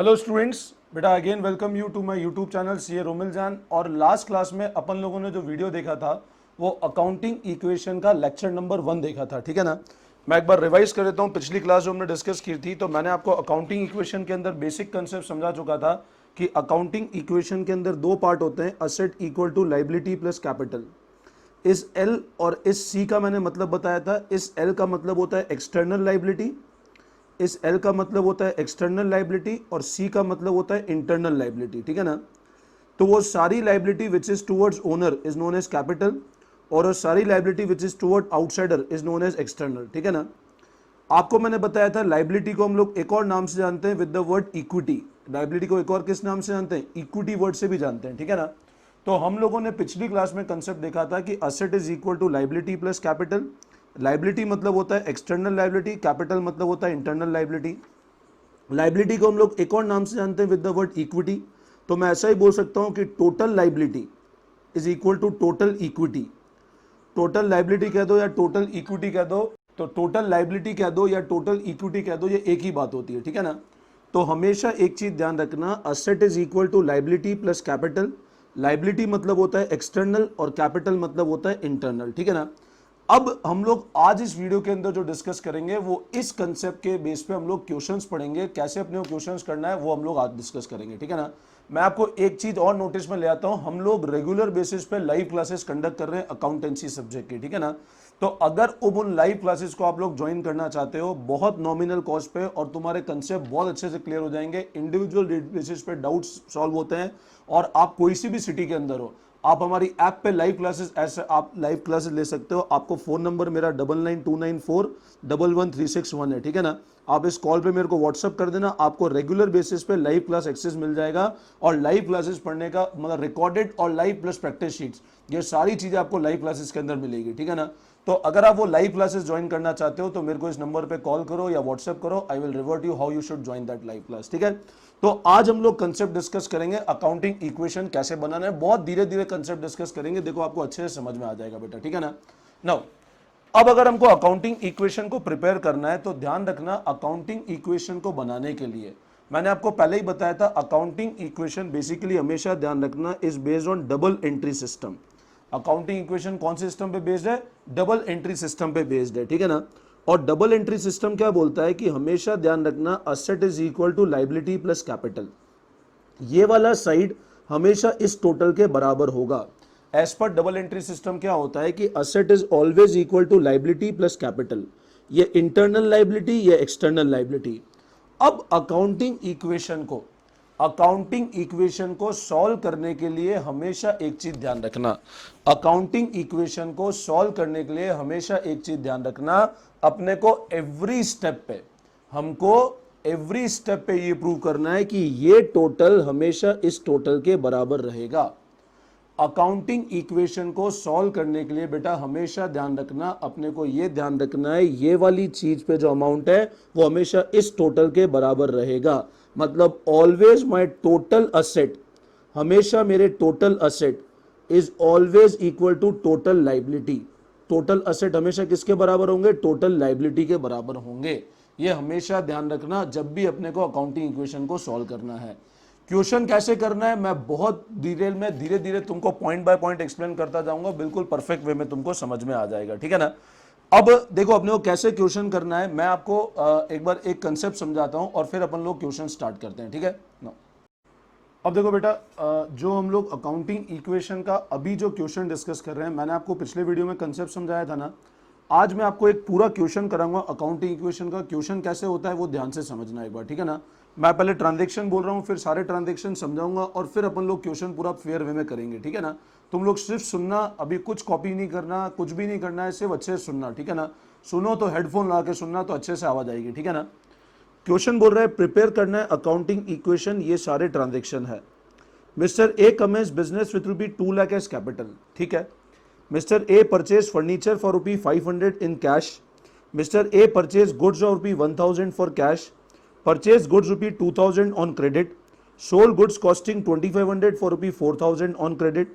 Hello students, बेटा again welcome you to my YouTube channel CA Romil Jain. और last class में अपन लोगों ने जो वीडियो देखा था वो अकाउंटिंग इक्वेशन का लेक्चर नंबर 1 देखा था, ठीक है ना। मैं एक बार रिवाइज कर देता हूँ। पिछली क्लास जो हमने डिस्कस की थी तो मैंने आपको अकाउंटिंग इक्वेशन के अंदर बेसिक कंसेप्ट समझा चुका था कि अकाउंटिंग इक्वेशन के अंदर दो पार्ट होते हैं, asset equal to liability plus capital. इस एल और इस सी का मैंने मतलब बताया था। इस एल का मतलब होता है एक्सटर्नल लाइबिलिटी, इस एल का मतलब होता है एक्सटर्नल लाइबिलिटी और सी का मतलब होता है इंटरनल लाइबिलिटी, ठीक है ना। तो वो सारी liability which is towards owner is known as capital और वो सारी liability which is toward outsider is known as external, ठीक है ना। आपको मैंने बताया था लाइबिलिटी को हम लोग एक और नाम से जानते हैं with the word equity. Liability को एक और किस नाम से जानते हैं? इक्विटी वर्ड से भी जानते हैं, ठीक है ना। तो हम लोगों ने पिछली क्लास में कंसेप्ट देखा था कि asset is equal to liability plus capital. Liability मतलब होता है एक्सटर्नल लाइबिलिटी, कैपिटल मतलब होता है इंटरनल लाइबिलिटी। लाइबिलिटी को हम लोग एक और नाम से जानते हैं विद द वर्ड इक्विटी। तो मैं ऐसा ही बोल सकता हूं कि total liability is equal to total equity. Total liability कह दो या टोटल इक्विटी कह दो, तो टोटल लाइबिलिटी कह दो या टोटल इक्विटी कह दो, ये एक ही बात होती है, ठीक है ना। तो हमेशा एक चीज ध्यान रखना, asset is equal to liability plus capital. Liability मतलब होता है एक्सटर्नल और कैपिटल मतलब होता है इंटरनल, ठीक है ना। अब हम लोग आज इस वीडियो के अंदर जो डिस्कस करेंगे वो इस कंसेप्ट के बेस पे हम लोग क्वेश्चंस पढ़ेंगे। कैसे अपने क्वेश्चंस करना है वो हम लोग आज डिस्कस करेंगे, ठीक है ना। मैं आपको एक चीज और नोटिस में ले आता हूं, हम लोग रेगुलर बेसिस पे लाइव क्लासेस कंडक्ट कर रहे हैं अकाउंटेंसी सब्जेक्ट की, ठीक है ना। तो अगर उन लाइव क्लासेस को आप लोग ज्वाइन करना चाहते हो बहुत नॉमिनल कॉस्ट पे और तुम्हारे कंसेप्ट बहुत अच्छे से क्लियर हो जाएंगे, इंडिविजुअल बेसिस पे डाउट्स सॉल्व होते हैं और आप कोई सी भी सिटी के अंदर हो, आप हमारी ऐप पे लाइव क्लासेस, ऐसे आप लाइव क्लासेस ले सकते हो। आपको फोन नंबर मेरा 9929411361 है, ठीक है ना। आप इस कॉल पे मेरे को व्हाट्सअप कर देना, आपको रेगुलर बेसिस पे लाइव क्लास एक्सेस मिल जाएगा। और लाइव क्लासेस पढ़ने का मतलब रिकॉर्डेड और लाइव प्लस प्रैक्टिस शीट्स, ये सारी चीजें आपको लाइव क्लासेस के अंदर मिलेगी, ठीक है ना। तो अगर आप वो लाइव क्लासेस ज्वाइन करना चाहते हो तो मेरे को इस नंबर पे कॉल करो या व्हाट्सएप करो, I will revert you how you should join that live class, ठीक है। तो आज हम लोग कंसेप्ट डिस्कस करेंगे अकाउंटिंग इक्वेशन कैसे बनाना है। बहुत धीरे धीरे कंसेप्ट डिस्कस करेंगे, देखो आपको अच्छे से समझ में आ जाएगा बेटा, ठीक है ना। नाउ अब अगर हमको अकाउंटिंग इक्वेशन को प्रिपेयर करना है तो ध्यान रखना, अकाउंटिंग इक्वेशन को बनाने के लिए मैंने आपको पहले ही बताया था, अकाउंटिंग इक्वेशन बेसिकली हमेशा ध्यान रखना is based on double entry system. Accounting equation कौन से सिस्टम पे बेस्ड है? डबल एंट्री सिस्टम पे बेस्ड है, ठीक है ना। और डबल एंट्री सिस्टम क्या बोलता है कि हमेशा ध्यान रखना asset is equal to liability plus capital. ये वाला साइड हमेशा इस टोटल के बराबर होगा। As per double entry system क्या होता है कि asset is always equal to liability plus capital. ये इंटरनल लाइबिलिटी, ये एक्सटर्नल लाइबिलिटी। अब अकाउंटिंग इक्वेशन को सॉल्व करने के लिए हमेशा एक चीज ध्यान रखना, अकाउंटिंग इक्वेशन को सॉल्व करने के लिए हमेशा एक चीज ध्यान रखना, अपने को एवरी स्टेप पे ये प्रूव करना है कि ये टोटल हमेशा इस टोटल के बराबर रहेगा। अकाउंटिंग इक्वेशन को सॉल्व करने के लिए बेटा हमेशा ध्यान रखना, अपने को यह ध्यान रखना है ये वाली चीज पे जो अमाउंट है वो हमेशा इस टोटल के बराबर रहेगा। मतलब ऑलवेज माय टोटल असेट, हमेशा मेरे total asset is always equal to total liability. Total asset हमेशा किसके बराबर होंगे? टोटल लाइबिलिटी के बराबर होंगे। ये हमेशा ध्यान रखना जब भी अपने को अकाउंटिंग इक्वेशन को सॉल्व करना है। क्वेश्चन कैसे करना है मैं बहुत डिटेल में धीरे धीरे तुमको पॉइंट बाय पॉइंट एक्सप्लेन करता जाऊंगा, बिल्कुल परफेक्ट वे में तुमको समझ में आ जाएगा, ठीक है ना। अब देखो अपने को कैसे क्वेश्चन करना है, मैं आपको एक बार एक कंसेप्ट समझाता हूं और फिर अपन लोग क्वेश्चन स्टार्ट करते हैं, ठीक है ना। अब देखो बेटा, जो हम लोग अकाउंटिंग इक्वेशन का अभी जो क्वेश्चन डिस्कस कर रहे हैं, मैंने आपको पिछले वीडियो में कंसेप्ट समझाया था ना। आज मैं आपको एक पूरा क्वेश्चन कराऊंगा अकाउंटिंग इक्वेशन का। क्वेश्चन कैसे होता है वो ध्यान से समझना एक बार, ठीक है ना। मैं पहले ट्रांजैक्शन बोल रहा हूँ, फिर सारे ट्रांजैक्शन समझाऊंगा और फिर अपन लोग क्वेश्चन पूरा फेयर वे में करेंगे, ठीक है ना। तुम लोग सिर्फ सुनना, अभी कुछ कॉपी नहीं करना, कुछ भी नहीं करना है, सिर्फ अच्छे से सुनना, ठीक है ना। सुनो तो हेडफोन लगा के सुनना तो अच्छे से आवाज आएगी, ठीक है ना। क्वेश्चन बोल रहा है प्रिपेयर करना है अकाउंटिंग इक्वेशन, ये सारे ट्रांजेक्शन है। Mister A commence business with rupee 2 lakh as capital, ठीक है। Mr. A purchased furniture for rupee 500 in cash. Mr. A purchased goods of rupee 1000 for cash. Purchased goods rupee 2000 on credit. Sold goods costing 2500 for rupee 4000 on credit.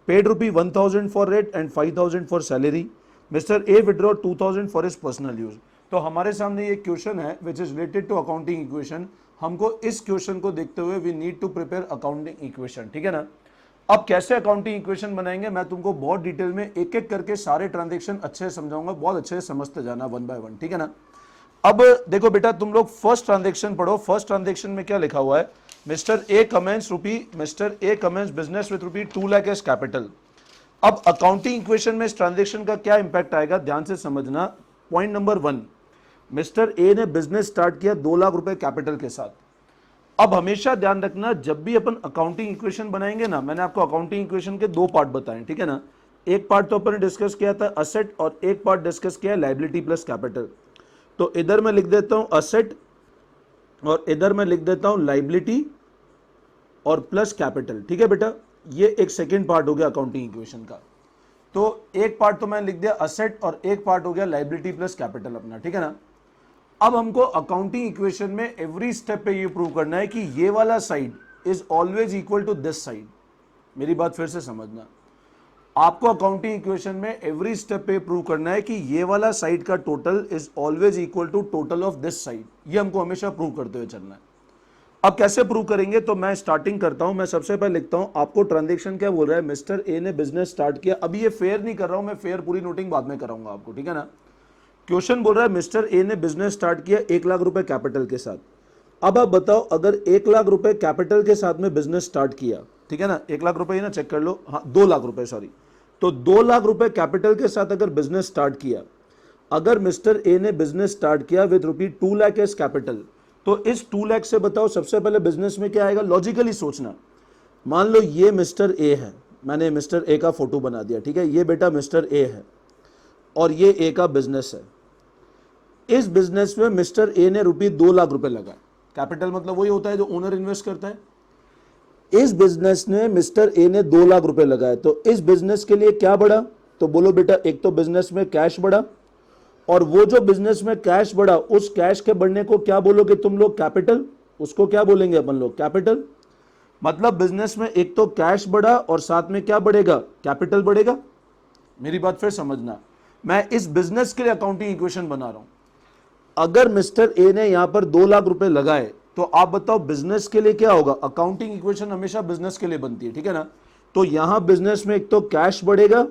Paid rupee 1000 for rent and 5000 for salary. Mr. A withdrew 2000 for his personal use. तो हमारे सामने ये question है which is related to accounting equation. हमको इस question को देखते हुए we need to prepare accounting equation, ठीक है ना। अब कैसे अकाउंटिंग इक्वेशन बनाएंगे मैं तुमको बहुत डिटेल में एक एक करके सारे ट्रांजेक्शन अच्छे से समझाऊंगा, बहुत अच्छे से समझते जाना वन बाय वन, ठीक है ना। अब देखो बेटा तुम लोग फर्स्ट ट्रांजेक्शन पढ़ो। फर्स्ट ट्रांजेक्शन में क्या लिखा हुआ है, Mister A commence business with rupee 2 lakh as capital. अब अकाउंटिंग इक्वेशन में इस ट्रांजेक्शन का क्या इंपैक्ट आएगा, ध्यान से समझना। पॉइंट नंबर 1, मिस्टर ए ने बिजनेस स्टार्ट किया 2 लाख रुपए कैपिटल के साथ। अब हमेशा ध्यान रखना जब भी अपन अकाउंटिंग इक्वेशन बनाएंगे ना, मैंने आपको अकाउंटिंग इक्वेशन के 2 पार्ट बताए, ठीक है ना। एक पार्ट तो अपन ने डिस्कस किया था असेट और एक पार्ट डिस्कस किया लायबिलिटी प्लस कैपिटल। तो इधर मैं लिख देता हूं असेट और इधर मैं लिख देता हूं लायबिलिटी और प्लस कैपिटल, ठीक है बेटा। ये एक सेकेंड पार्ट हो गया अकाउंटिंग इक्वेशन का। तो एक पार्ट तो मैंने लिख दिया असेट और एक पार्ट हो गया लायबिलिटी प्लस कैपिटल अपना, ठीक है ना। अब हमको अकाउंटिंग इक्वेशन में एवरी स्टेप पे ये प्रूव करना है कि ये वाला side is always equal to this side. मेरी बात फिर से समझना, आपको अकाउंटिंग इक्वेशन में एवरी स्टेप पे प्रूव करना है कि ये वाला साइड का total is always equal to total of this side. ये हमको हमेशा प्रूव करते हुए चलना है। अब कैसे प्रूव करेंगे, तो मैं स्टार्टिंग करता हूं। मैं सबसे पहले लिखता हूं आपको ट्रांजेक्शन क्या बोल रहा है, मिस्टर ए ने बिजनेस स्टार्ट किया। अभी ये फेयर नहीं कर रहा हूं मैं, फेयर पूरी नोटिंग बाद में कराऊंगा आपको, ठीक है ना। क्वेश्चन बोल रहा है मिस्टर ए ने बिजनेस स्टार्ट किया 1 लाख रुपए कैपिटल के साथ। अब आप बताओ अगर 1 लाख रुपए कैपिटल के साथ में बिजनेस स्टार्ट किया, ठीक है ना, 1 लाख रुपए ना चेक कर लो, हाँ 2 लाख रुपए सॉरी, तो 2 लाख रुपए कैपिटल के साथ अगर बिजनेस स्टार्ट किया, अगर मिस्टर ए ने बिजनेस स्टार्ट किया with rupee 2 lakh as capital, तो इस 2 लाख से बताओ सबसे पहले बिजनेस में क्या आएगा, लॉजिकली सोचना। मान लो ये मिस्टर ए है, मैंने मिस्टर ए का फोटो बना दिया, ठीक है, ये बेटा मिस्टर ए है और ये ए का बिजनेस है। इस बिजनेस में मिस्टर ए ने रुपी 2 लाख रुपए लगाए। कैपिटल मतलब वही होता है जो ओनर इन्वेस्ट करता है। इस बिजनेस में मिस्टर ए ने 2 लाख रुपए लगाए, तो इस बिजनेस के लिए क्या बढ़ा, तो बोलो बेटा एक तो बिजनेस में कैश बढ़ा, और वो जो बिजनेस में कैश बढ़ा उस कैश के बढ़ने को क्या बोलोगे तुम लोग, कैपिटल। उसको क्या बोलेंगे अपन लोग, कैपिटल। मतलब बिजनेस में एक तो कैश बढ़ा और साथ में क्या बढ़ेगा, कैपिटल बढ़ेगा। मेरी बात फिर समझना, मैं इस बिजनेस के लिए अकाउंटिंग इक्वेशन बना रहा हूं। अगर मिस्टर ए ने यहां पर 2 लाख रुपए लगाए, तो आप बताओ बिजनेस के लिए क्या होगा। अकाउंटिंग इक्वेशन हमेशा बिजनेस के लिए बनती है, ठीक है ना। तो यहां बिजनेस में एक तो कैश बढ़ेगा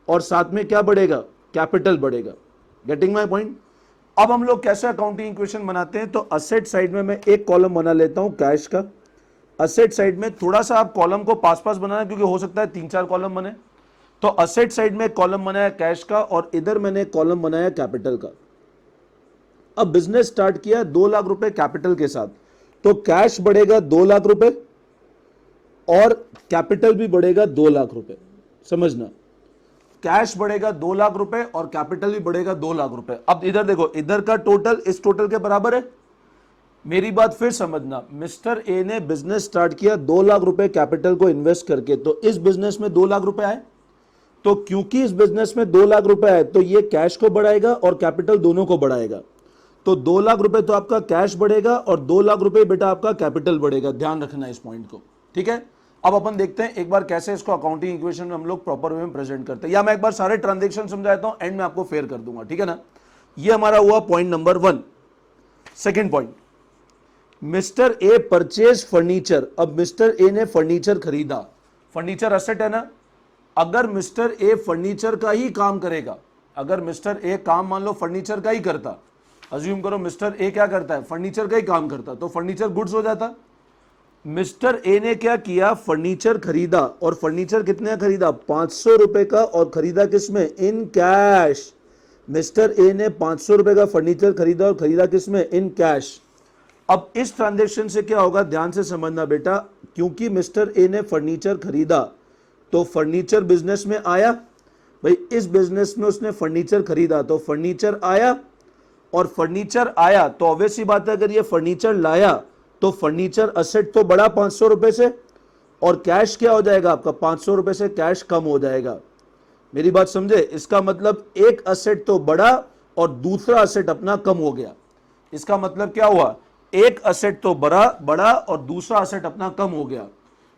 और साथ में क्या बढ़ेगा, कैपिटल बढ़ेगा। Getting my point. अब हम लोग कैसे अकाउंटिंग इक्वेशन बनाते हैं, तो असेट साइड में मैं एक कॉलम बना लेता हूं कैश का। असेट साइड में थोड़ा सा आप कॉलम को पास पास बनाना, क्योंकि हो सकता है 3-4 कॉलम बने। तो असेट साइड में कॉलम बनाया कैश का और इधर मैंने कॉलम बनाया कैपिटल का। अब बिजनेस स्टार्ट किया 2 लाख रुपए कैपिटल के साथ, तो कैश बढ़ेगा 2 लाख रुपए और कैपिटल भी बढ़ेगा 2 लाख रुपए। समझना, कैश बढ़ेगा 2 लाख रुपए और कैपिटल भी बढ़ेगा 2 लाख रुपए। अब इधर देखो, इधर का टोटल इस टोटल के बराबर है। मेरी बात फिर समझना, मिस्टर ए ने बिजनेस स्टार्ट किया 2 लाख रुपए कैपिटल को इन्वेस्ट करके, तो इस बिजनेस में 2 लाख रुपए आए। तो क्योंकि इस बिजनेस में 2 लाख रुपए आए, तो ये कैश को बढ़ाएगा और कैपिटल दोनों को बढ़ाएगा। तो 2 लाख रुपए तो आपका कैश बढ़ेगा और 2 लाख रुपए बेटा आपका कैपिटल बढ़ेगा। ध्यान रखना इस पॉइंट को, ठीक है। अब अपन देखते हैं एक बार कैसे इसको अकाउंटिंग इक्वेशन में हम लोग प्रॉपर वे में प्रेजेंट करते हैं, या मैं एक बार सारे ट्रांजेक्शन समझा देता हूं, एंड में आपको फेयर कर दूंगा, ठीक है ना। ये हमारा हुआ point number 1। Second point, mister A purchase furniture. अब मिस्टर ए ने फर्नीचर खरीदा। फर्नीचर असेट है ना। अगर मिस्टर ए फर्नीचर का ही काम करेगा, अगर मिस्टर ए काम मान लो फर्नीचर का ही करता, अज्यूम करो मिस्टर ए क्या करता है, फर्नीचर का ही काम करता, तो फर्नीचर गुड्स हो जाता। मिस्टर ए ने क्या किया, फर्नीचर खरीदा, और फर्नीचर कितने का खरीदा, 500 रुपए का, और खरीदा किसमें, इन कैश। मिस्टर ए ने 500 रुपए का फर्नीचर खरीदा और खरीदा किसमें, इन कैश। अब इस ट्रांजेक्शन से क्या होगा, ध्यान से समझना बेटा, क्योंकि मिस्टर ए ने फर्नीचर खरीदा तो फर्नीचर बिजनेस में आया। भाई इस बिजनेस में उसने फर्नीचर खरीदा तो फर्नीचर आया, और फर्नीचर आया तो ऑब्वियस सी बात है अगर ये फर्नीचर लाया तो फर्नीचर असेट तो बढ़ा 500 रुपए से, और कैश क्या हो जाएगा आपका, 500 रुपए से कैश कम हो जाएगा। मेरी बात समझे, इसका मतलब एक असेट तो बढ़ा और दूसरा असेट अपना कम हो गया। इसका मतलब क्या हुआ, एक असेट तो बढ़ा और दूसरा असेट अपना कम हो गया।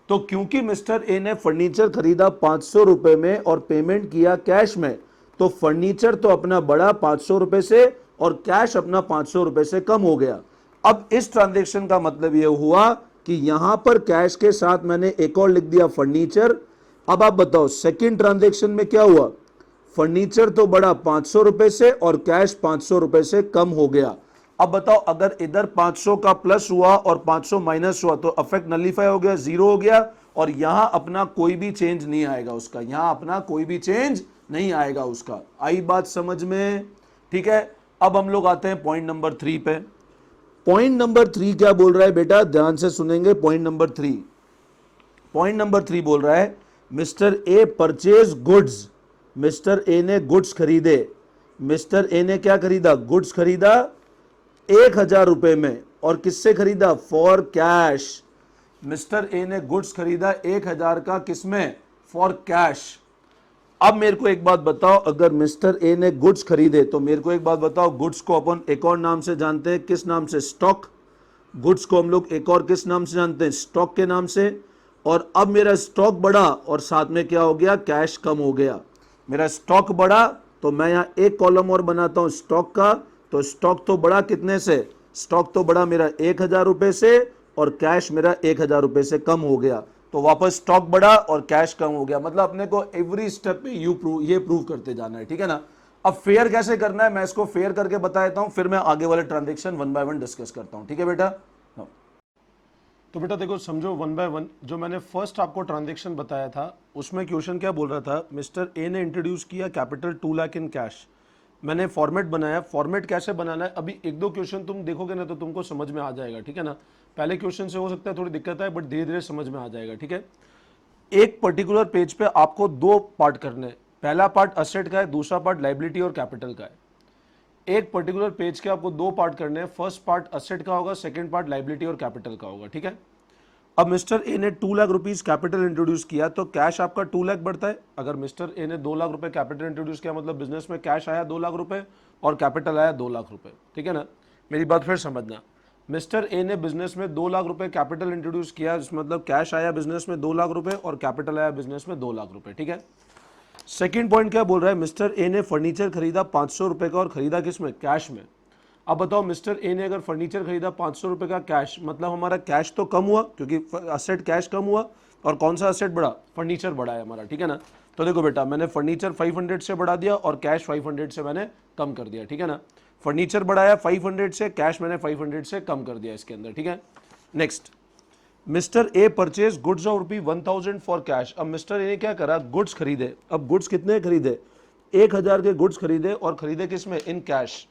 तो क्योंकि मिस्टर ए ने फर्नीचर खरीदा 500 रुपए में और पेमेंट किया कैश में, तो फर्नीचर तो अपना बढ़ा 500 रुपए से और कैश अपना 500 रुपए से कम हो गया। अब इस ट्रांजैक्शन का मतलब यह हुआ कि यहां पर कैश के साथ मैंने एक और लिख दिया फर्नीचर। अब आप बताओ सेकंड ट्रांजैक्शन में क्या हुआ, फर्नीचर तो बढ़ा 500 रुपए से और कैश 500 रुपए से कम हो गया। अब बताओ अगर इधर 500 का प्लस हुआ और 500 माइनस हुआ तो अफेक्ट नलीफाई हो गया, जीरो हो गया, और यहां अपना कोई भी चेंज नहीं आएगा उसका, यहां अपना कोई भी चेंज नहीं आएगा उसका। आई बात समझ में? ठीक है, अब हम लोग आते हैं पॉइंट नंबर 3 पे। पॉइंट नंबर 3 क्या बोल रहा है बेटा, ध्यान से सुनेंगे। पॉइंट नंबर 3, पॉइंट नंबर 3 बोल रहा है Mister A purchase goods. Mister A ने गुड्स खरीदे। मिस्टर ए ने क्या खरीदा, गुड्स खरीदा 1000 रुपए में, और किससे खरीदा, फॉर कैश। मिस्टर ए ने गुड्स खरीदा 1000 का, किसमें, फॉर कैश। अब मेरे को एक बात बताओ, अगर मिस्टर ए ने गुड्स खरीदे तो मेरे को एक बात बताओ, गुड्स को अपन एक और नाम से जानते हैं, किस नाम से, स्टॉक। गुड्स को हम लोग एक और किस नाम से जानते हैं, स्टॉक के नाम से। और अब मेरा स्टॉक बढ़ा और साथ में क्या हो गया, कैश कम हो गया। मेरा स्टॉक बढ़ा तो मैं यहां एक कॉलम और बनाता हूं स्टॉक का, तो स्टॉक तो बढ़ा कितने से, स्टॉक तो बढ़ा मेरा 1000 रुपए से, और कैश मेरा 1000 रुपए से कम हो गया। तो वापस स्टॉक बढ़ा और कैश कम हो गया। मतलब अपने को एवरी स्टेप पे ये प्रूव करते जाना है, ठीक है ना। अब फेयर कैसे करना है, मैं इसको फेयर करके बता देता हूं, फिर मैं आगे वाले transaction one by one discuss करता हूं, ठीक है बेटा। तो बेटा देखो, समझो वन बाय वन। जो मैंने फर्स्ट आपको ट्रांजेक्शन बताया था उसमें क्वेश्चन क्या बोल रहा था, मिस्टर ए ने इंट्रोड्यूस किया कैपिटल 2 लाख इन कैश। मैंने फॉर्मेट बनाया, फॉर्मेट कैसे बनाना है अभी एक दो क्वेश्चन तुम देखोगे ना तो तुमको समझ में आ जाएगा, ठीक है ना। पहले क्वेश्चन से हो सकता है थोड़ी दिक्कत है, बट धीरे धीरे समझ में आ जाएगा, ठीक है। एक पर्टिकुलर पेज पे आपको दो पार्ट करने हैं, पहला पार्ट असेट का है, दूसरा पार्ट लाइबिलिटी और कैपिटल का है। एक पर्टिकुलर पेज के आपको दो पार्ट करने हैं, फर्स्ट पार्ट असेट का होगा, सेकंड पार्ट लाइबिलिटी और कैपिटल का होगा, ठीक है। अब मिस्टर ए ने 2 लाख रुपीस कैपिटल इंट्रोड्यूस किया तो कैश आपका 2 लाख बढ़ता है। अगर मिस्टर ए ने 2 लाख रुपए कैपिटल इंट्रोड्यूस किया मतलब बिजनेस में कैश आया 2 लाख रुपए और कैपिटल आया 2 लाख रुपए, ठीक है ना। मेरी बात फिर समझना, मिस्टर ए ने बिजनेस में 2 लाख रुपए कैपिटल इंट्रोड्यूस किया, मतलब कैश आया बिजनेस में 2 लाख रुपए और कैपिटल आया बिजनेस में 2 लाख रुपए, ठीक है। सेकंड पॉइंट क्या बोल रहा है, मिस्टर ए ने फर्नीचर खरीदा 500 रुपए का और खरीदा किसमें, कैश में। अब बताओ मिस्टर ए ने अगर फर्नीचर खरीदा 500 रुपए का कैश, मतलब हमारा कैश तो कम हुआ क्योंकि असेट कैश कम हुआ, और कौन सा असेट बढ़ा, फर्नीचर बढ़ा है हमारा, ठीक है ना। तो देखो बेटा मैंने फर्नीचर 500 से बढ़ा दिया और कैश 500 से मैंने कम कर दिया, ठीक है ना। फर्नीचर बढ़ाया 500 से, कैश मैंने 500 से कम कर दिया इसके अंदर, ठीक है। Next, mister A purchase goods of rupee 1000 for cash. अब मिस्टर ए ने क्या करा, गुड्स खरीदे। अब गुड्स कितने खरीदे, 1000 के गुड्स खरीदे, और खरीदे किसमें, इन कैश।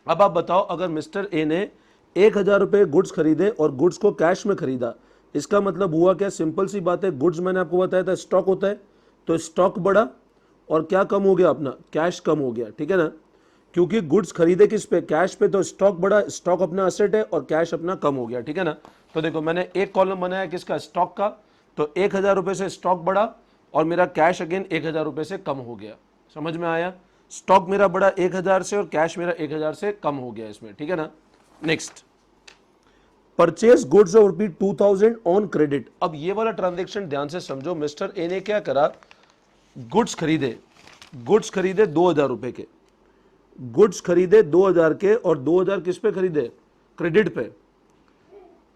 अब आप बताओ अगर मिस्टर ए ने 1000 रुपए गुड्स खरीदे और गुड्स को कैश में खरीदा, इसका मतलब हुआ क्या, सिंपल सी बात है, गुड्स मैंने आपको बताया था स्टॉक होता है, तो स्टॉक बढ़ा और क्या कम हो गया, अपना कैश कम हो गया, ठीक है ना। क्योंकि गुड्स खरीदे किस पे, कैश पे, तो स्टॉक बढ़ा, स्टॉक अपना असेट है और कैश अपना कम हो गया, ठीक है ना। तो देखो मैंने एक कॉलम बनाया किसका, स्टॉक का, तो 1000 रुपए से स्टॉक बढ़ा और मेरा कैश अगेन 1000 रुपए से कम हो गया। समझ में आया, स्टॉक मेरा बढ़ा 1000 से और कैश मेरा 1000 से कम हो गया इसमें, ठीक है ना। Next, purchase goods of rupee 2000 on credit. अब ये वाला ट्रांजेक्शन ध्यान से समझो, मिस्टर ए ने क्या करा, गुड्स खरीदे 2000 रुपए के, गुड्स खरीदे 2000 के, और 2000 किस पे खरीदे, क्रेडिट पे।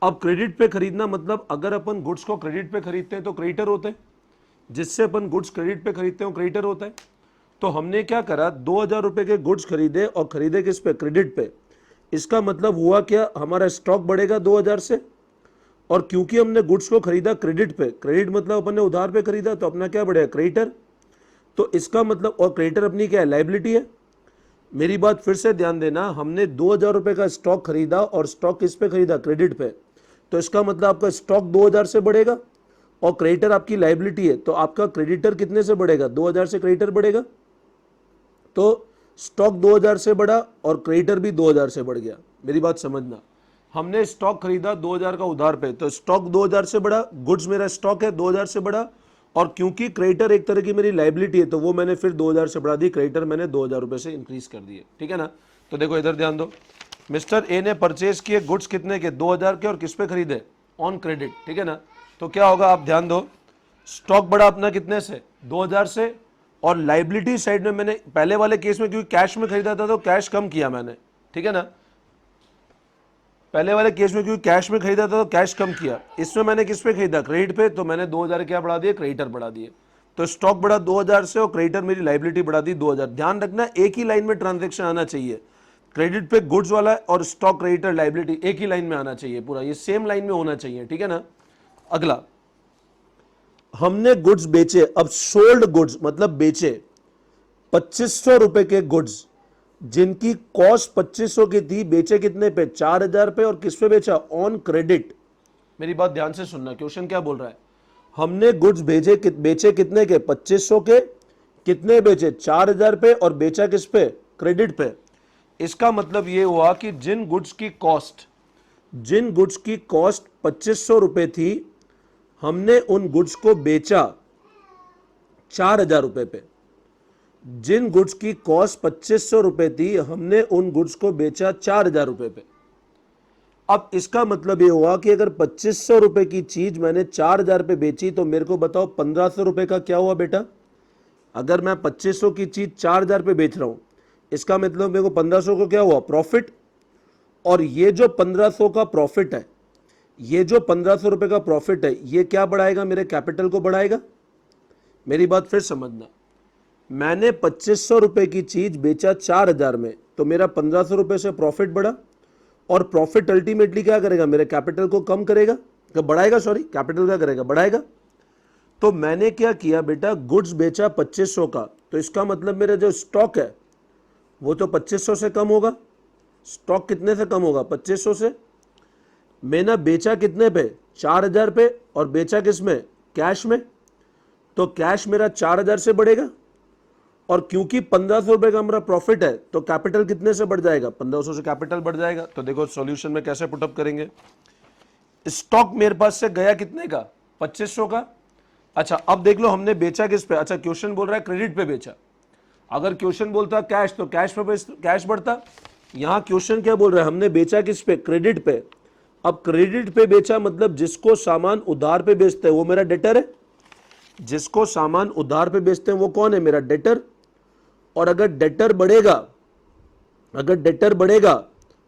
अब क्रेडिट पे खरीदना मतलब अगर अपन गुड्स को क्रेडिट पे खरीदते हैं तो क्रेडिटर होते हैं, जिससे अपन गुड्स क्रेडिट पे खरीदते हैं क्रेडिटर होता है। तो हमने क्या करा, 2000 रुपए के गुड्स खरीदे और खरीदे किस पे, क्रेडिट पे। इसका मतलब हुआ क्या, हमारा स्टॉक बढ़ेगा 2000 से, और क्योंकि हमने गुड्स को खरीदा क्रेडिट पे, क्रेडिट मतलब अपन ने उधार पे खरीदा, तो अपना क्या बढ़ेगा, क्रेडिटर। तो इसका मतलब, और क्रेडिटर अपनी क्या है, लायबिलिटी है। मेरी बात फिर से ध्यान देना, हमने 2000 रुपए का स्टॉक खरीदा और स्टॉक किस पे खरीदा, क्रेडिट पे, तो इसका मतलब आपका स्टॉक 2000 से बढ़ेगा और क्रेडिटर आपकी लायबिलिटी है, तो आपका क्रेडिटर कितने से बढ़ेगा, 2000 से क्रेडिटर बढ़ेगा। तो स्टॉक 2000 से बढ़ा और क्रेडिटर भी 2000 से बढ़ गया। मेरी बात समझना, हमने स्टॉक खरीदा 2000 का उधार पे, तो स्टॉक 2000 से बढ़ा, गुड्स मेरा स्टॉक है 2000 से बढ़ा, और क्योंकि क्रेडिटर एक तरह की मेरी लायबिलिटी है तो वो मैंने फिर 2000 से बढ़ा दी, क्रेडिटर मैंने 2000 रुपए से इंक्रीज कर दिए, ठीक है ना। तो देखो इधर ध्यान दो, मिस्टर ए ने परचेज किए गुड्स कितने के, 2000 के, और किस पे खरीदे, ऑन क्रेडिट, ठीक है ना। तो क्या होगा, आप ध्यान दो, स्टॉक बढ़ा अपना कितने से, 2000 से, और लाइबिलिटी साइड में मैंने पहले वाले केस में क्योंकि कैश में खरीदा था तो कैश कम किया मैंने, ठीक है ना। पहले वाले केस में क्योंकि कैश में खरीदा था तो कैश कम किया, इसमें मैंने किस पे खरीदा, क्रेडिट पे, तो मैंने 2000 क्या बढ़ा दिए, क्रेडिटर बढ़ा दिए। तो स्टॉक बढ़ा 2000 से और क्रेडिटर मेरी लाइबिलिटी बढ़ा दी 2000। ध्यान रखना एक ही लाइन में ट्रांजैक्शन आना चाहिए, क्रेडिट पे गुड्स वाला और स्टॉक क्रेडिटर लाइबिलिटी एक ही लाइन में आना चाहिए, पूरा ये सेम लाइन में होना चाहिए, ठीक है ना। अगला, हमने गुड्स बेचे, अब सोल्ड गुड्स मतलब बेचे 2500 रुपए के गुड्स जिनकी कॉस्ट 2500 की थी, बेचे कितने पे, 4000 पे, और किस पे बेचा, ऑन क्रेडिट। मेरी बात ध्यान से सुनना, क्वेश्चन क्या बोल रहा है, हमने गुड्स बेचे कितने के, 2500 के, कितने बेचे, 4000 पे, और बेचा किस पे, क्रेडिट पे। इसका मतलब ये हुआ कि जिन गुड्स की कॉस्ट 2500 रुपए थी, हमने उन गुड्स को बेचा 4000 रुपए पे। जिन गुड्स की कॉस्ट 2500 रुपए थी, हमने उन गुड्स को बेचा 4000 रुपए पे। अब इसका मतलब ये हुआ कि अगर 2500 रुपए की चीज मैंने 4000 पे बेची, तो मेरे को बताओ 1500 रुपए का क्या हुआ बेटा। अगर मैं 2500 की चीज 4000 पे बेच रहा हूं, इसका मतलब मेरे को 1500 को क्या हुआ, प्रॉफिट। और ये जो 1500 का प्रॉफिट है, ये जो 1500 रुपए का प्रॉफिट है, ये क्या बढ़ाएगा, मेरे कैपिटल को बढ़ाएगा। मेरी बात फिर समझना, मैंने 2500 रुपए की चीज बेचा 4000 में, तो मेरा 1500 रुपए से प्रॉफिट बढ़ा, और प्रॉफिट अल्टीमेटली क्या करेगा, मेरे कैपिटल को कम करेगा, बढ़ाएगा, सॉरी, कैपिटल क्या करेगा, बढ़ाएगा। तो मैंने क्या किया बेटा, गुड्स बेचा 2500 का, तो इसका मतलब मेरा जो स्टॉक है वो तो 2500 से कम होगा। स्टॉक कितने से कम होगा, 2500 से। मैंने बेचा कितने पे, 4000 पे, और बेचा किस में, कैश में। तो कैश मेरा 4000 से बढ़ेगा, और क्योंकि 1500 रुपए का मेरा प्रॉफिट है, तो कैपिटल कितने से बढ़ जाएगा, 1500 से कैपिटल बढ़ जाएगा। तो देखो सॉल्यूशन में कैसे पुटअप करेंगे, स्टॉक मेरे पास से गया कितने का, 2500 का। अच्छा अब देख लो हमने बेचा किस पे, अच्छा क्वेश्चन बोल रहा है क्रेडिट पे बेचा। अगर क्वेश्चन बोलता कैश, तो कैश पे कैश बढ़ता। यहां क्वेश्चन क्या बोल रहा है, हमने बेचा किस पे, क्रेडिट पे। अब क्रेडिट पे बेचा मतलब जिसको सामान उधार पे बेचते हैं वो मेरा डेटर है। जिसको सामान उधार पे बेचते हैं वो कौन है, मेरा डेटर। और अगर डेटर बढ़ेगा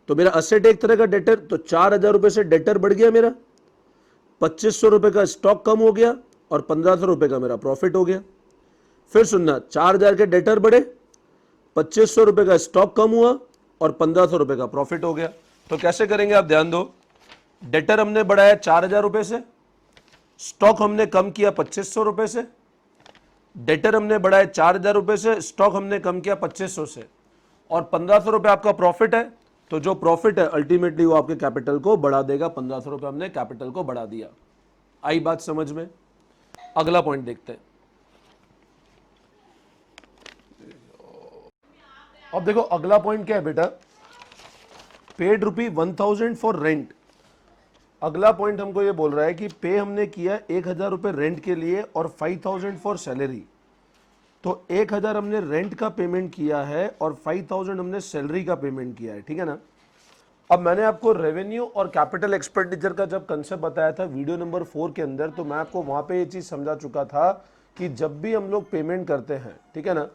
तो मेरा असेट एक तरह का डेटर, तो 4000 रुपए से डेटर बढ़ गया मेरा, 2500 रुपए का स्टॉक कम हो गया, और 1500 रुपए का मेरा प्रॉफिट हो गया। फिर सुनना, 4000 के डेटर बढ़े, 2500 रुपए का स्टॉक कम हुआ, और 1500 रुपए का प्रॉफिट हो गया। तो कैसे करेंगे आप ध्यान दो, डेटर हमने बढ़ाया 4000 रुपए से, स्टॉक हमने कम किया 2500 रुपए से। डेटर हमने बढ़ाया 4000 रुपए से, स्टॉक हमने कम किया 2500 से, और 1500 रुपए आपका प्रॉफिट है। तो जो प्रॉफिट है अल्टीमेटली वो आपके कैपिटल को बढ़ा देगा, 1500 रुपए हमने कैपिटल को बढ़ा दिया। आई बात समझ में। अगला पॉइंट देखते हैं। अब देखो अगला पॉइंट क्या है बेटा, पेड ₹1000 फॉर रेंट। अगला पॉइंट हमको ये बोल रहा है कि पे हमने किया 1000 रुपए रेंट के लिए और 5000 फॉर सैलरी। तो 1000 हमने रेंट का पेमेंट किया है और 5000 हमने सैलरी का पेमेंट किया है, ठीक है ना। अब मैंने आपको रेवेन्यू और कैपिटल एक्सपेंडिचर का जब कंसेप्ट बताया था वीडियो नंबर 4 के अंदर, तो मैं आपको वहां पे ये चीज समझा चुका था कि जब भी हम लोग पेमेंट करते हैं, ठीक है ना,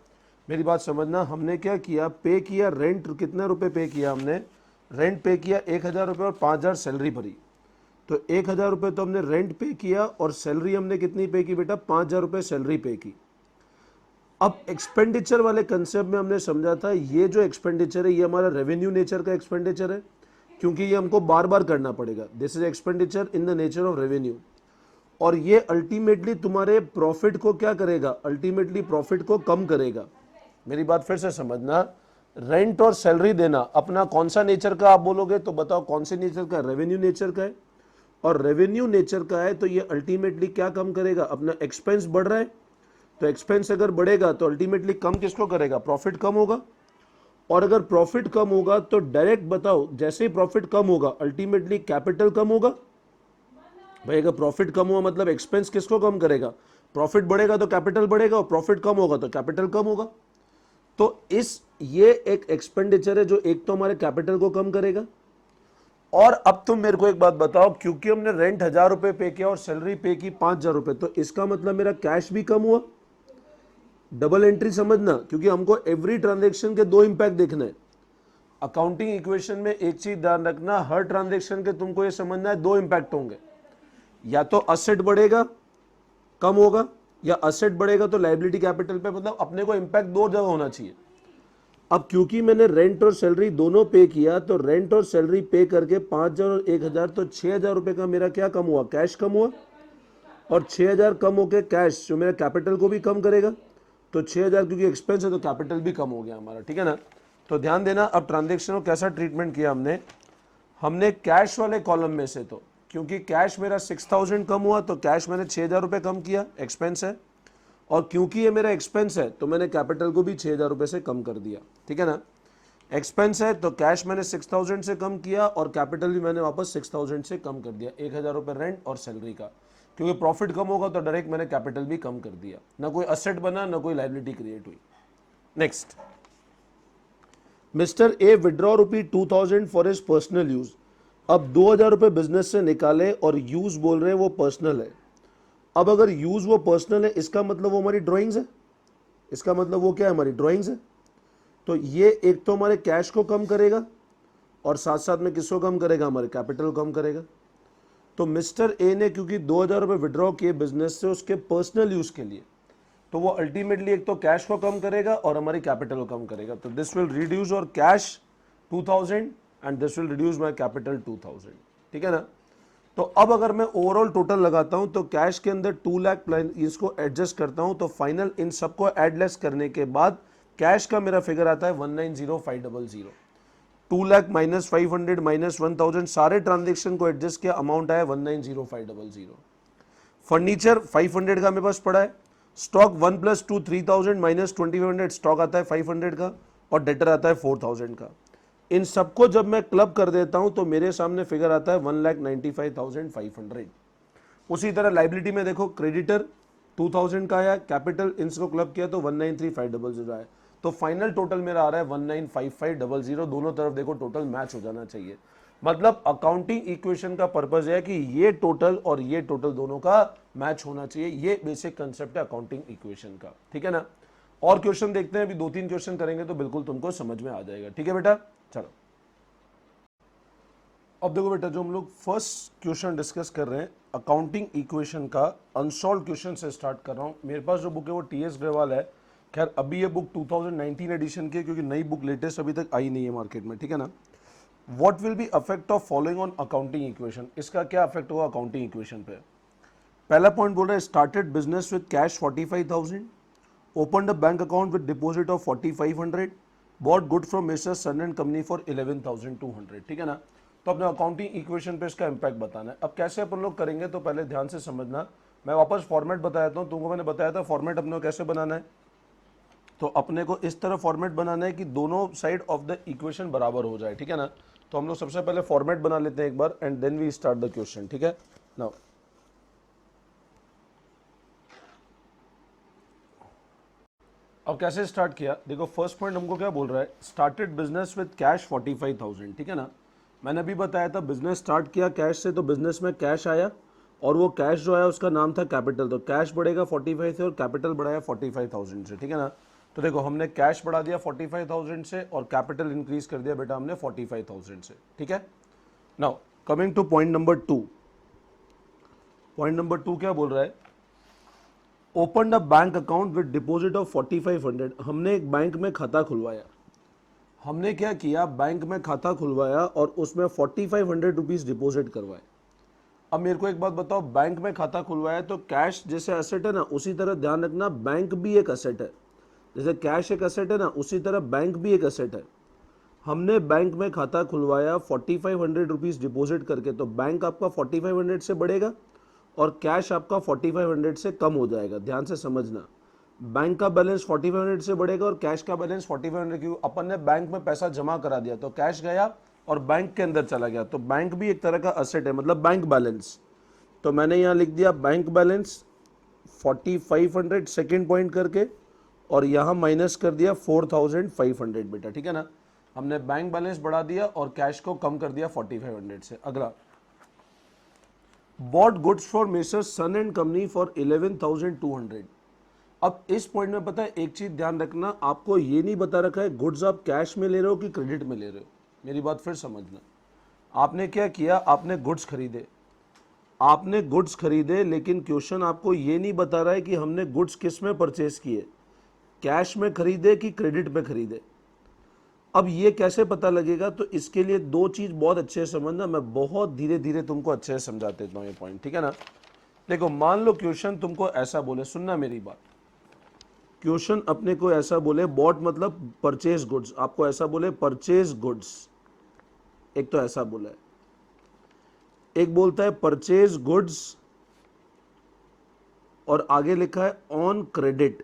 मेरी बात समझना, हमने क्या किया, पे किया रेंट, कितने रुपए पे किया हमने, रेंट पे किया 1000 रुपए और 5000 सैलरी भरी। तो 1000 रुपए तो हमने रेंट पे किया और सैलरी हमने कितनी पे की बेटा, 5000 रुपए सैलरी पे की। अब एक्सपेंडिचर वाले कंसेप्ट में हमने समझा था ये जो एक्सपेंडिचर है ये हमारा रेवेन्यू नेचर का एक्सपेंडिचर है, क्योंकि ये हमको बार बार करना पड़ेगा। This is expenditure in the nature of revenue, और ये अल्टीमेटली तुम्हारे प्रॉफिट को क्या करेगा, अल्टीमेटली प्रॉफिट को कम करेगा। मेरी बात फिर से समझना, रेंट और सैलरी देना अपना कौन सा नेचर का आप बोलोगे, तो बताओ कौन से नेचर का, रेवेन्यू नेचर का है। और रेवेन्यू नेचर का है तो ये अल्टीमेटली क्या कम करेगा, अपना एक्सपेंस बढ़ रहा है, तो एक्सपेंस अगर बढ़ेगा तो अल्टीमेटली कम किसको करेगा, प्रॉफिट कम होगा। और अगर प्रॉफिट कम होगा तो डायरेक्ट बताओ, जैसे ही प्रॉफिट कम होगा अल्टीमेटली कैपिटल कम होगा। भाई अगर प्रॉफिट कम हुआ मतलब एक्सपेंस किसको कम करेगा, प्रॉफिट बढ़ेगा तो कैपिटल बढ़ेगा, और प्रॉफिट कम होगा तो कैपिटल कम होगा। तो ये एक एक्सपेंडिचर है जो एक तो हमारे कैपिटल को कम करेगा। और अब तुम मेरे को एक बात बताओ, क्योंकि हमने रेंट 1000 रुपए पे किया और सैलरी पे की 5000 रुपए, तो इसका मतलब मेरा कैश भी कम हुआ। डबल एंट्री समझना, क्योंकि हमको एवरी ट्रांजैक्शन के दो इंपैक्ट देखना है। अकाउंटिंग इक्वेशन में एक चीज ध्यान रखना, हर ट्रांजेक्शन के तुमको ये समझना है दो इंपैक्ट होंगे, या तो असेट बढ़ेगा कम होगा, या असेट बढ़ेगा तो लायबिलिटी कैपिटल पे, मतलब अपने को इंपैक्ट दो जगह होना चाहिए। अब क्योंकि मैंने रेंट और सैलरी दोनों पे किया, तो रेंट और सैलरी पे करके 5,000 और 1,000, तो 6,000 रुपए का मेरा क्या कम हुआ, कैश कम हुआ, और 6,000 कम होके कैश जो मेरा कैपिटल को भी कम करेगा, तो 6,000 क्योंकि एक्सपेंस है तो कैपिटल भी कम हो गया हमारा, ठीक है ना। तो ध्यान देना, अब ट्रांजेक्शन को कैसा ट्रीटमेंट किया हमने कैश वाले कॉलम में से, तो क्योंकि कैश मेरा 6,000 कम हुआ तो कैश मैंने 6,000 रुपये कम किया, एक्सपेंस है, और क्योंकि ये मेरा एक्सपेंस है तो मैंने कैपिटल को भी 6,000 रुपये से कम कर दिया, ठीक है ना। एक्सपेंस है तो कैश मैंने 6,000 से कम किया और कैपिटल भी मैंने वापस 6,000 से कम कर दिया, 1,000 रुपये रेंट और सैलरी का, क्योंकि प्रॉफिट कम होगा तो डायरेक्ट मैंने कैपिटल भी कम कर दिया, ना कोई असेट बना ना कोई लायबिलिटी क्रिएट हुई। Next, mister A withdraw ₹2,000 for his personal use. अब 2,000 रुपये बिजनेस से निकाले और यूज बोल रहे हैं वो पर्सनल है। अब अगर यूज वो पर्सनल है, इसका मतलब वो हमारी ड्राइंग्स है, इसका मतलब वो क्या है, हमारी ड्राइंग्स है। तो ये एक तो हमारे कैश को कम करेगा और साथ साथ में किसको कम करेगा, हमारे कैपिटल को कम करेगा। तो मिस्टर ए ने क्योंकि 2,000 रुपये विड्रॉ किए बिजनेस से उसके पर्सनल यूज के लिए, तो वो अल्टीमेटली एक तो कैश को कम करेगा और हमारी कैपिटल को कम करेगा। तो दिस विल रिड्यूस और cash 2,000 and this will reduce my capital 2,000, ठीक है ना। तो अब अगर मैं ओवरऑल टोटल लगाता हूं तो कैश के अंदर 2 लाख प्लान, इसको एडजस्ट करता हूं तो फाइनल इन सबको एड लेस करने के बाद कैश का मेरा फिगर आता है 1,90,500। 2 लाख माइनस 500 माइनस 1,000 सारे ट्रांजेक्शन को एडजस्ट किया, अमाउंट आया 1,90,500। फर्नीचर 500 का मेरे पास पड़ा है, स्टॉक 1 + 2 3,000 माइनस 2,500 स्टॉक आता है 500 का, और डेटर आता है 4,000 का। इन सबको जब मैं क्लब कर देता हूं तो मेरे सामने फिगर आता है 1,95,500। उसी तरह लाइबिलिटी में देखो, क्रेडिटर 2,000 का आया, कैपिटल इनको क्लब किया तो 1,93,500 आया। तो फाइनल टोटल मेरा आ रहा है 1,95,500। दोनों तरफ देखो टोटल मैच हो जाना चाहिए। मतलब अकाउंटिंग इक्वेशन का पर्पज है कि ये टोटल और ये टोटल दोनों का मैच होना चाहिए। ये बेसिक कंसेप्ट है अकाउंटिंग इक्वेशन का, ठीक है ना। और क्वेश्चन देखते हैं, अभी 2-3 क्वेश्चन करेंगे तो बिल्कुल तुमको समझ में आ जाएगा, ठीक है बेटा। चलो अब देखो बेटा, जो हम लोग फर्स्ट क्वेश्चन डिस्कस कर रहे हैं अकाउंटिंग इक्वेशन का, अनसॉल्व क्वेश्चन से स्टार्ट कर रहा हूं। मेरे पास जो बुक है वो टीएस ग्रेवाल है। खैर अभी ये बुक 2019 एडिशन की है, क्योंकि नई बुक लेटेस्ट अभी तक आई नहीं है मार्केट में, ठीक है ना। What will be affect of following on accounting equation, इसका क्या अफेक्ट होगा अकाउंटिंग इक्वेशन पे। पहला पॉइंट बोल रहा है started business with cash 45,000, opened a bank account with deposit of 4,500, bought good from Mister Son and company for 11,200, ठीक है ना। तो अपने अकाउंटिंग इक्वेशन पे इसका इंपैक्ट बताना है। अब कैसे अपन लोग करेंगे तो पहले ध्यान से समझना, मैं वापस फॉर्मेट बता देता हूँ तुमको। मैंने बताया था फॉर्मेट अपने को कैसे बनाना है, तो अपने को इस तरह फॉर्मेट बनाना है कि दोनों साइड ऑफ द इक्वेशन बराबर हो जाए, ठीक है ना। तो हम लोग सबसे पहले फॉर्मेट बना लेते हैं एक बार and then we start the question, ठीक है। नाउ अब कैसे स्टार्ट किया, देखो फर्स्ट पॉइंट हमको क्या बोल रहा है, स्टार्टेड बिजनेस विद कैश 45,000, ठीक है ना। मैंने अभी बताया था बिजनेस स्टार्ट किया कैश से, तो बिजनेस में कैश आया और वो कैश जो आया उसका नाम था कैपिटल। तो कैश बढ़ेगा 45 से और कैपिटल बढ़ाया 45,000 से, ठीक है ना। तो देखो हमने कैश बढ़ा दिया 45,000 से और कैपिटल इंक्रीज कर दिया बेटा हमने 45,000 से, ठीक है। Now coming two point number 2। Point number 2 क्या बोल रहा है, open a bank account with deposit of 4,500। हमने एक बैंक में खाता खुलवाया। हमने क्या किया, बैंक में खाता खुलवाया और उसमें 4,500 रुपीज डिपॉजिट करवाए। अब मेरे को एक बात बताओ, बैंक में खाता खुलवाया तो कैश जैसे एसेट है ना, उसी तरह ध्यान रखना बैंक भी एक एसेट है। जैसे कैश एक एसेट है ना, उसी तरह बैंक भी एक एसेट है। हमने बैंक में खाता खुलवाया 4,500 रुपीज डिपॉजिट करके, तो बैंक आपका 4,500 से बढ़ेगा और कैश आपका 4,500 से कम हो जाएगा। ध्यान से समझना, बैंक का बैलेंस 4,500 से बढ़ेगा और कैश का बैलेंस 4,500, क्यों अपन ने बैंक में पैसा जमा करा दिया तो कैश गया और बैंक के अंदर चला गया। तो बैंक भी एक तरह का असेट है, मतलब बैंक बैलेंस। तो मैंने यहाँ लिख दिया बैंक बैलेंस 4,500 सेकेंड पॉइंट करके, और यहाँ माइनस कर दिया 4,500 बेटा, ठीक है ना। हमने बैंक बैलेंस बढ़ा दिया और कैश को कम कर दिया 4,500 से। अगला, bought goods for Mister Son and company for 11,200। अब इस पॉइंट में पता है एक चीज ध्यान रखना, आपको ये नहीं बता रखा है गुड्स आप कैश में ले रहे हो कि क्रेडिट में ले रहे हो। मेरी बात फिर समझना, आपने क्या किया, आपने गुड्स खरीदे, आपने गुड्स खरीदे, लेकिन क्वेश्चन आपको ये नहीं बता रहा है कि हमने गुड्स किस में परचेज किए, कैश में खरीदे कि क्रेडिट में खरीदे। अब ये कैसे पता लगेगा, तो इसके लिए दो चीज बहुत अच्छे से समझना, मैं बहुत धीरे धीरे तुमको अच्छे से समझा देता हूँ ये पॉइंट, ठीक है ना। देखो मान लो क्वेश्चन तुमको ऐसा बोले, सुनना मेरी बात, क्वेश्चन अपने को ऐसा बोले बॉट मतलब परचेज गुड्स, आपको ऐसा बोले परचेज गुड्स, एक तो ऐसा बोला है, एक बोलता है परचेज गुड्स और आगे लिखा है ऑन क्रेडिट।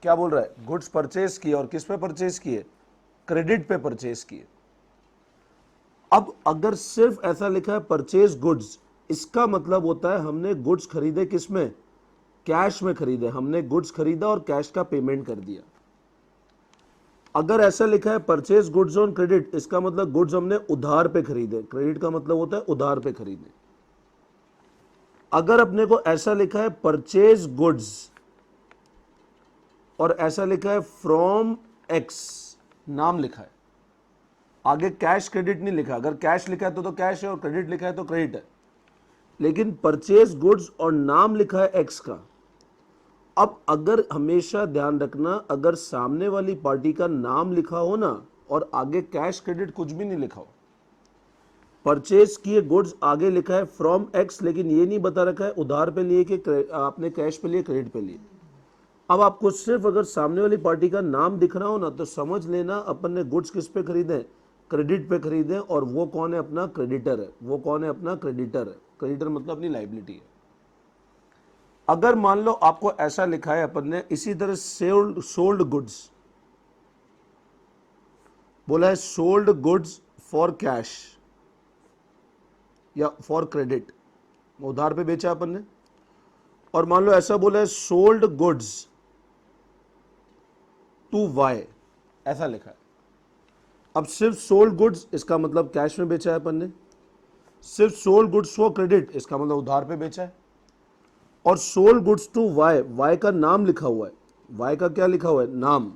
क्या बोल रहा है, गुड्स परचेज किए और किस पे परचेज किए, क्रेडिट पे परचेज किए। अब अगर सिर्फ ऐसा लिखा है परचेज गुड्स, इसका मतलब होता है हमने गुड्स खरीदे किस में, कैश में खरीदे, हमने गुड्स खरीदा और कैश का पेमेंट कर दिया। अगर ऐसा लिखा है परचेज गुड्स ऑन क्रेडिट, इसका मतलब गुड्स हमने उधार पे खरीदे, क्रेडिट का मतलब होता है उधार पे खरीदे। अगर अपने को ऐसा लिखा है परचेज गुड्स और ऐसा लिखा है फ्रॉम एक्स, नाम लिखा है, आगे कैश क्रेडिट नहीं लिखा, अगर कैश लिखा है तो कैश है और क्रेडिट लिखा है तो क्रेडिट है, लेकिन परचेज गुड्स और नाम लिखा है एक्स का। अब अगर हमेशा ध्यान रखना, अगर सामने वाली पार्टी का नाम लिखा हो ना और आगे कैश क्रेडिट कुछ भी नहीं लिखा हो, परचेज किए गुड्स आगे लिखा है फ्रॉम एक्स, लेकिन ये नहीं बता रखा है उधार पे लिए कि आपने कैश पे लिए क्रेडिट पे लिए। अब आपको सिर्फ अगर सामने वाली पार्टी का नाम दिख रहा हो ना तो समझ लेना अपन ने गुड्स किस पे खरीदे, क्रेडिट पे खरीदे, और वो कौन है, अपना क्रेडिटर है। वो कौन है, अपना क्रेडिटर है। क्रेडिटर मतलब अपनी लायबिलिटी है। अगर मान लो आपको ऐसा लिखा है अपन ने इसी तरह सोल्ड गुड्स, बोला है सोल्ड गुड्स फॉर कैश या फॉर क्रेडिट, उधार पे बेचा अपन ने, और मान लो ऐसा बोला है सोल्ड गुड्स टू वाई, ऐसा लिखा है। अब सिर्फ सोल्ड गुड्स इसका मतलब कैश में बेचा है अपन ने, सिर्फ सोल्ड गुड्स फॉर क्रेडिट इसका मतलब उधार पे बेचा है, और sold goods to Y, Y का नाम लिखा हुआ है, वाई का क्या लिखा हुआ है, नाम,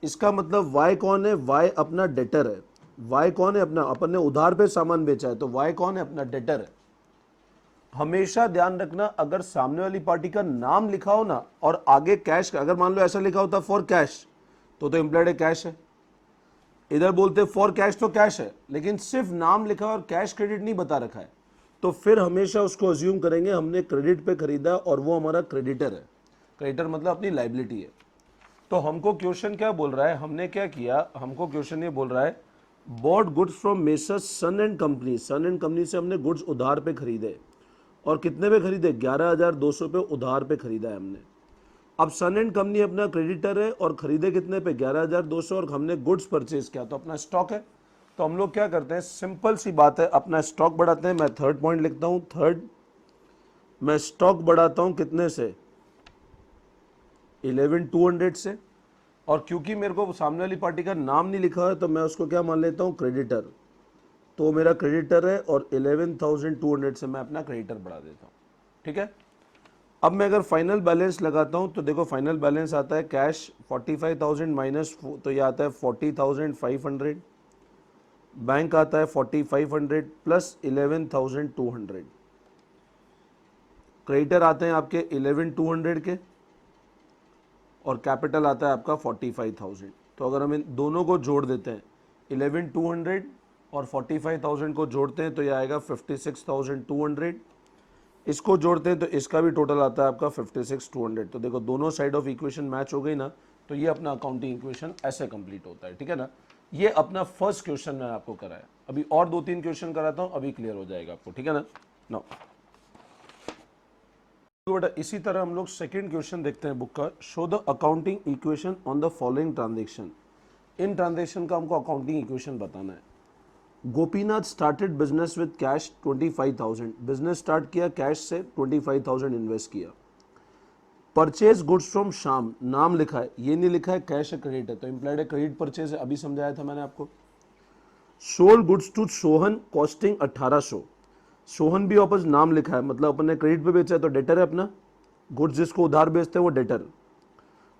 इसका मतलब वाई कौन है, वाई अपना डेटर है। वाई कौन है, अपना, अपन ने उधार पे सामान बेचा है तो वाई कौन है, अपना डेटर है। हमेशा ध्यान रखना, अगर सामने वाली पार्टी का नाम लिखा हो ना और आगे कैश, अगर मान लो ऐसा लिखा होता फॉर कैश तो इंप्लाइड है कैश है, इधर बोलते फॉर कैश तो कैश है, लेकिन सिर्फ नाम लिखा और कैश क्रेडिट नहीं बता रखा है, तो फिर हमेशा उसको अज्यूम करेंगे हमने क्रेडिट पे खरीदा और वो हमारा क्रेडिटर है। क्रेडिटर मतलब अपनी लायबिलिटी है। तो हमको क्वेश्चन क्या बोल रहा है, हमने क्या किया, हमको क्वेश्चन ये बोल रहा है bought goods from Messrs Son and company, Son and company से हमने गुड्स उधार पे खरीदे, और कितने पे खरीदे, 11,200 पे उधार पे खरीदा है हमने। अब सन एंड कंपनी अपना क्रेडिटर है और खरीदे कितने पे, 11,200, और हमने गुड्स परचेज किया तो अपना स्टॉक है। तो हम लोग क्या करते हैं, सिंपल सी बात है, अपना स्टॉक बढ़ाते हैं। मैं थर्ड पॉइंट लिखता हूं, थर्ड, मैं स्टॉक बढ़ाता हूं कितने से, 11,200 से, और क्योंकि मेरे को सामने वाली पार्टी का नाम नहीं लिखा है तो मैं उसको क्या मान लेता हूं, क्रेडिटर, तो मेरा क्रेडिटर है, और 11,200 से मैं अपना क्रेडिटर बढ़ा देता हूं। ठीक है, अब मैं अगर फाइनल बैलेंस लगाता हूं तो देखो फाइनल बैलेंस आता है कैश 45,000 माइनस, तो ये आता है 40,500, बैंक आता है 4,500 प्लस 11,200, क्रेडिटर आते हैं आपके 11,200 के, और कैपिटल आता है आपका 45,000। तो अगर हम इन दोनों को जोड़ देते हैं, 11,200 और 45,000 को जोड़ते हैं तो ये आएगा 56,200, इसको जोड़ते हैं तो इसका भी टोटल आता है आपका 56,200। तो देखो दोनों साइड ऑफ इक्वेशन मैच हो गई ना, तो ये अपना अकाउंटिंग इक्वेशन ऐसे कंप्लीट होता है। ठीक है ना, ये अपना फर्स्ट क्वेश्चन मैंने आपको कराया, अभी और 2-3 क्वेश्चन कराता हूं, अभी क्लियर हो जाएगा आपको। ठीक है ना, नो बेटा इसी तरह हम लोग सेकंड क्वेश्चन देखते हैं बुक का। Show the accounting equation on the following transaction. In transaction का हमको अकाउंटिंग इक्वेशन बताना है। Gopinath started business with cash 25,000, business start किया कैश से, 25,000 इन्वेस्ट किया। परचेज गुड्स फ्रॉम श्याम, नाम लिखा है, ये नहीं लिखा है कैश है क्रेडिट है, तो इंप्लाइड है क्रेडिट परचेज है, अभी समझाया था मैंने आपको। Sold goods to Sohan costing 1,800, Sohan भी वापस नाम लिखा है, मतलब अपन ने क्रेडिट पे बेचा है तो डेटर है अपना, गुड्स जिसको उधार बेचते हैं वो debtor.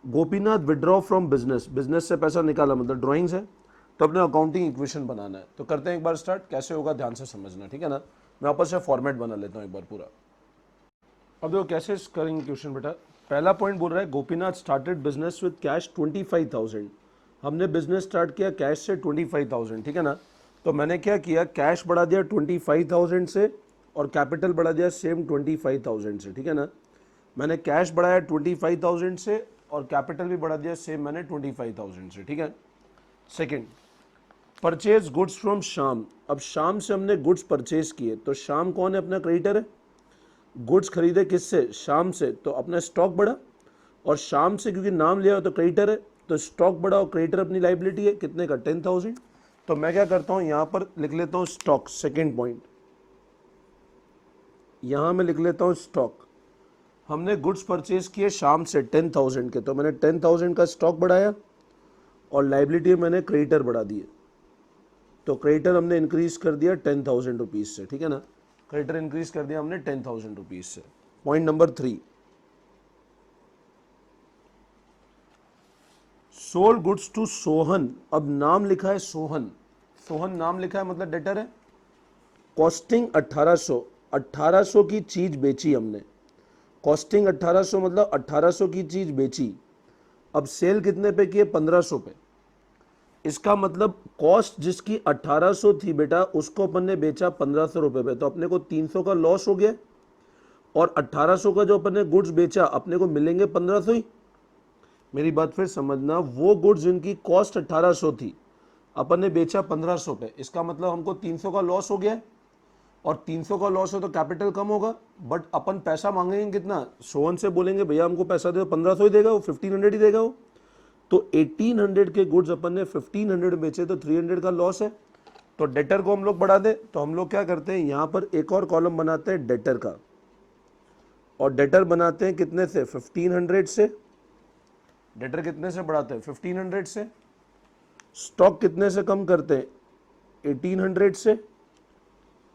Gopinath withdraw from business, business से पैसा निकाला मतलब ड्राइंग्स है, तो अपने अकाउंटिंग इक्वेशन बनाना है। तो करते हैं एक बार स्टार्ट, कैसे होगा ध्यान से समझना, ठीक है ना। मैं वापस से फॉर्मेट बना लेता हूँ एक बार पूरा। अब देखो कैसे करेंगे क्वेश्चन बेटा। पहला पॉइंट बोल रहा है Gopinath started business with cash 25,000। हमने बिजनेस स्टार्ट किया कैश से 25,000, ठीक है ना। तो मैंने क्या किया, कैश बढ़ा दिया 25,000 से और कैपिटल बढ़ा दिया सेम 25,000 से, ठीक है ना। मैंने कैश बढ़ाया 25,000 से और कैपिटल भी बढ़ा दिया सेम मैंने 25,000 से, ठीक है। Second, purchase goods from Shyam. अब श्याम से हमने गुड्स परचेज किए, तो श्याम कौन है, अपना क्रेडिटर है। गुड्स खरीदे किससे, श्याम से, तो अपना स्टॉक बढ़ा। और श्याम से क्योंकि नाम लिया हो तो क्रेडिटर है, तो स्टॉक बढ़ा और क्रेडिटर अपनी लाइबिलिटी है, कितने का 10,000। तो मैं क्या करता हूं, यहां पर लिख लेता हूं स्टॉक। सेकेंड पॉइंट, यहां मैं लिख लेता हूं स्टॉक। हमने गुड्स परचेज किए शाम से 10,000 के, तो मैंने 10,000 का स्टॉक बढ़ाया और लाइबिलिटी मैंने क्रेडिटर बढ़ा दिए। तो क्रेडिटर हमने इंक्रीज कर दिया 10,000 रुपीज से, ठीक है ना। क्रेडिटर इंक्रीज कर दिया हमने 10,000 रुपीज से। Point number 3, sold goods to Sohan. अब नाम लिखा है सोहन, सोहन नाम लिखा है मतलब डेटर है। कॉस्टिंग 1800, 1800 की चीज बेची हमने। कॉस्टिंग 1800 मतलब 1800 की चीज बेची। अब सेल कितने पे किए, 1500 पे। इसका मतलब कॉस्ट जिसकी 1800 थी बेटा, उसको अपन ने बेचा 1500 रुपए पे, तो अपने को 300 का लॉस हो गया। और 1800 का जो अपन ने गुड्स बेचा अपने को मिलेंगे 1500 ही। मेरी बात फिर समझना, वो गुड्स जिनकी कॉस्ट 1800 थी अपन ने बेचा 1500 पे, इसका मतलब हमको 300 का लॉस हो गया। और 300 का लॉस हो तो कैपिटल कम होगा, बट अपन पैसा मांगेंगे कितना, सोहन से बोलेंगे भैया हमको पैसा दे, 1500 ही देगा वो, 1500 ही देगा वो। तो 1800 के गुड्स अपन ने 1500 बेचे, तो 300 का लॉस है। तो डेटर को हम लोग बढ़ा दे, तो हम लोग क्या करते हैं, यहां पर एक और कॉलम बनाते हैं डेटर का। और डेटर बनाते हैं कितने से, 1500 से। डेटर कितने से बढ़ाते हैं, 1500 से। स्टॉक कितने से कम करते हैं, 1800 से।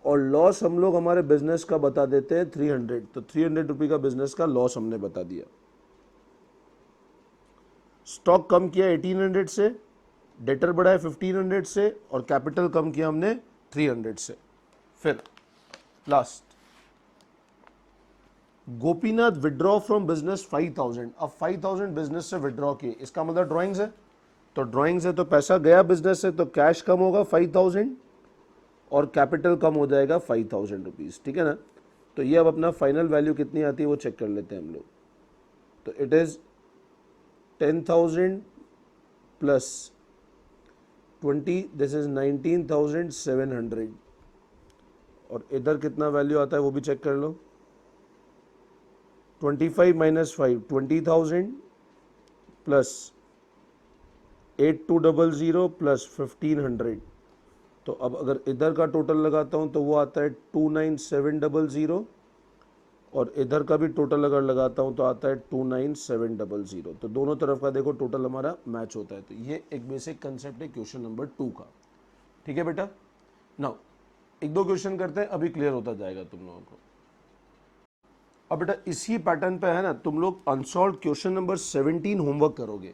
और लॉस हम लोग हमारे बिजनेस का बता देते हैं 300, तो 300 रुपये का बिजनेस का लॉस हमने बता दिया। स्टॉक कम किया 1800 से, डेटर बढ़ाया 1500 से और कैपिटल कम किया हमने 300 से। फिर last, Gopinath withdraw from business 5,000। अब 5,000 बिजनेस से विड्रॉ किए, इसका मतलब ड्राइंग्स है। तो ड्राइंग्स है तो पैसा गया बिजनेस से, तो कैश कम होगा 5,000 और कैपिटल कम हो जाएगा 5,000 रुपीज, ठीक है ना। तो ये अब अपना फाइनल वैल्यू कितनी आती है वो चेक कर लेते हैं हम लोग। तो it is 10,000 plus 20, this is 19,700। और इधर कितना वैल्यू आता है वो भी चेक कर लो। 25 माइनस 5, 20,000 प्लस 8200 प्लस 1500। तो अब अगर इधर का टोटल लगाता हूं तो वो आता है 29,700 और इधर का भी टोटल अगर लगाता हूं तो आता है 29,700। तो दोनों तरफ का देखो टोटल हमारा मैच होता है। तो ये एक बेसिक कंसेप्ट है क्वेश्चन नंबर 2 का, ठीक है बेटा। नाउ एक दो क्वेश्चन करते हैं, अभी क्लियर होता जाएगा तुम लोगों को। अब बेटा इसी पैटर्न पे है ना, तुम लोग अनसॉल्व क्वेश्चन नंबर 17 होमवर्क करोगे।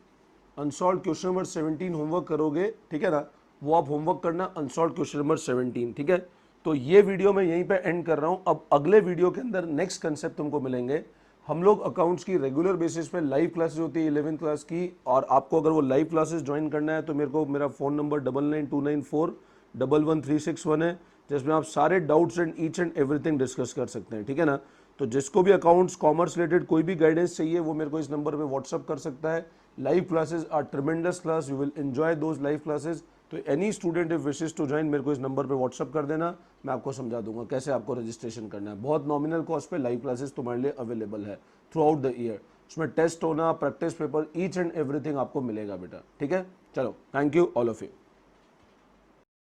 अनसॉल्व क्वेश्चन नंबर 17 होमवर्क करोगे, ठीक है ना। वो आप होमवर्क करना अनसॉल्व क्वेश्चन नंबर 17, ठीक है। तो ये वीडियो मैं यहीं पे एंड कर रहा हूं। अब अगले वीडियो के अंदर नेक्स्ट कंसेप्ट तुमको मिलेंगे। हम लोग अकाउंट्स की रेगुलर बेसिस पे लाइव क्लासेस होती है 11th क्लास की, और आपको अगर वो लाइव क्लासेस ज्वाइन करना है तो मेरा फ़ोन नंबर 9929411361 है, जिसमें आप सारे doubts and each and everything discuss कर सकते हैं, ठीक है ना। तो जिसको भी अकाउंट्स कॉमर्स रिलेटेड कोई भी गाइडेंस चाहिए वो मेरे को इस नंबर पे व्हाट्सअप कर सकता है। Live classes are tremendous class, you will enjoy those live classes. तो any student if wishes to join, मेरे को इस नंबर पे व्हाट्सअप कर देना, मैं आपको समझा दूंगा कैसे आपको रजिस्ट्रेशन करना है। बहुत नॉमिनल कॉस्ट पे लाइव क्लासेस तुम्हारे लिए अवेलेबल है थ्रू आउट द ईयर। उसमें टेस्ट होना, practice paper, each and everything आपको मिलेगा बेटा, ठीक है। चलो, thank you all of you.